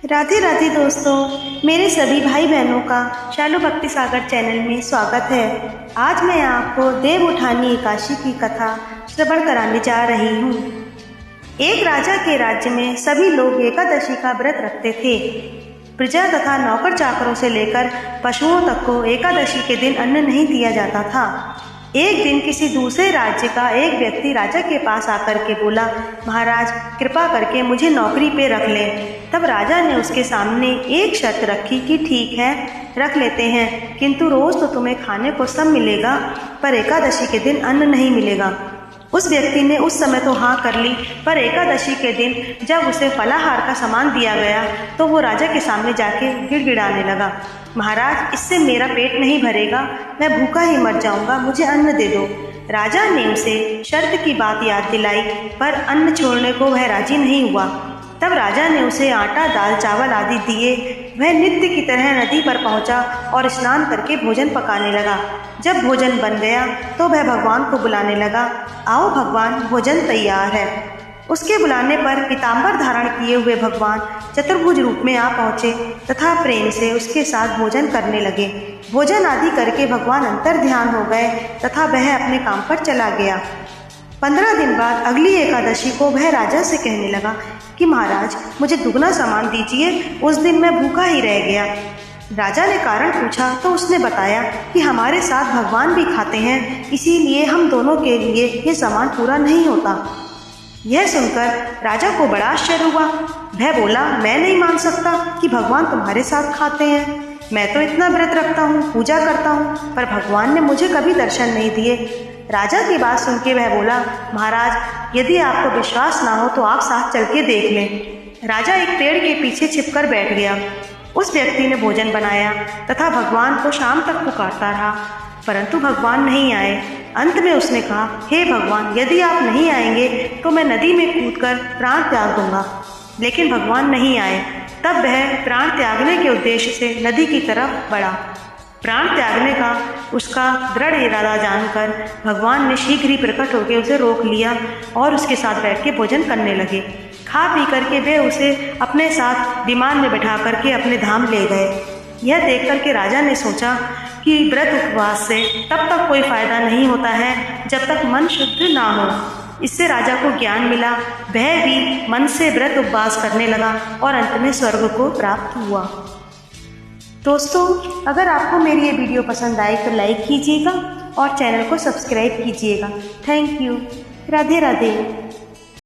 राधे राधे दोस्तों, मेरे सभी भाई बहनों का शालू भक्ति सागर चैनल में स्वागत है। आज मैं आपको देव उठानी एकादशी की कथा श्रवण कराने जा रही हूँ। एक राजा के राज्य में सभी लोग एकादशी का व्रत रखते थे। प्रजा तथा नौकर चाकरों से लेकर पशुओं तक को एकादशी के दिन अन्न नहीं दिया जाता था। एक दिन किसी दूसरे राज्य का एक व्यक्ति राजा के पास आकर के बोला, महाराज कृपा करके मुझे नौकरी पे रख लें। तब राजा ने उसके सामने एक शर्त रखी कि ठीक है रख लेते हैं, किंतु रोज तो तुम्हें खाने को सब मिलेगा, पर एकादशी के दिन अन्न नहीं मिलेगा। उस व्यक्ति ने उस समय तो हाँ कर ली, पर एकादशी के दिन जब उसे फलाहार का सामान दिया गया तो वो राजा के सामने जाके गिड़गिड़ाने लगा, महाराज इससे मेरा पेट नहीं भरेगा, मैं भूखा ही मर जाऊंगा, मुझे अन्न दे दो। राजा ने उसे शर्त की बात याद दिलाई, पर अन्न छोड़ने को वह राजी नहीं हुआ। तब राजा ने उसे आटा, दाल, चावल आदि दिए। वह नित्य की तरह नदी पर पहुंचा और स्नान करके भोजन पकाने लगा। जब भोजन बन गया तो वह भगवान को बुलाने लगा, आओ भगवान भोजन तैयार है। उसके बुलाने पर पीताम्बर धारण किए हुए भगवान चतुर्भुज रूप में आ पहुँचे तथा प्रेम से उसके साथ भोजन करने लगे। भोजन आदि करके भगवान अंतर ध्यान हो गए तथा वह अपने काम पर चला गया। 15 दिन बाद अगली एकादशी को वह राजा से कहने लगा कि महाराज मुझे दुगना सामान दीजिए, उस दिन मैं भूखा ही रह गया। राजा ने कारण पूछा तो उसने बताया कि हमारे साथ भगवान भी खाते हैं, इसीलिए हम दोनों के लिए ये सामान पूरा नहीं होता। यह सुनकर राजा को बड़ा आश्चर्य हुआ। वह बोला, मैं नहीं मान सकता कि भगवान तुम्हारे साथ खाते हैं। मैं तो इतना व्रत रखता हूँ, पूजा करता हूँ, पर भगवान ने मुझे कभी दर्शन नहीं दिए। राजा की बात सुन के वह बोला, महाराज यदि आपको विश्वास ना हो तो आप साथ चल के देख लें। राजा एक पेड़ के पीछे छिपकर बैठ गया। उस व्यक्ति ने भोजन बनाया तथा भगवान को शाम तक पुकारता रहा, परंतु भगवान नहीं आए। अंत में उसने कहा, हे भगवान यदि आप नहीं आएंगे तो मैं नदी में कूदकर प्राण त्याग दूंगा। लेकिन भगवान नहीं आए। तब वह प्राण त्यागने के उद्देश्य से नदी की तरफ बढ़ा। प्राण त्यागने का उसका दृढ़ इरादा जानकर भगवान ने शीघ्र ही प्रकट होकर उसे रोक लिया और उसके साथ बैठ के भोजन करने लगे। खा पी करके वे उसे अपने साथ विमान में बैठा करके अपने धाम ले गए। यह देख करके राजा ने सोचा कि व्रत उपवास से तब तक कोई फायदा नहीं होता है जब तक मन शुद्ध ना हो। इससे राजा को ज्ञान मिला, वह भी मन से व्रत उपवास करने लगा और अंत में स्वर्ग को प्राप्त हुआ। दोस्तों, अगर आपको मेरी ये वीडियो पसंद आई तो लाइक कीजिएगा और चैनल को सब्सक्राइब कीजिएगा। Thank you. राधे राधे।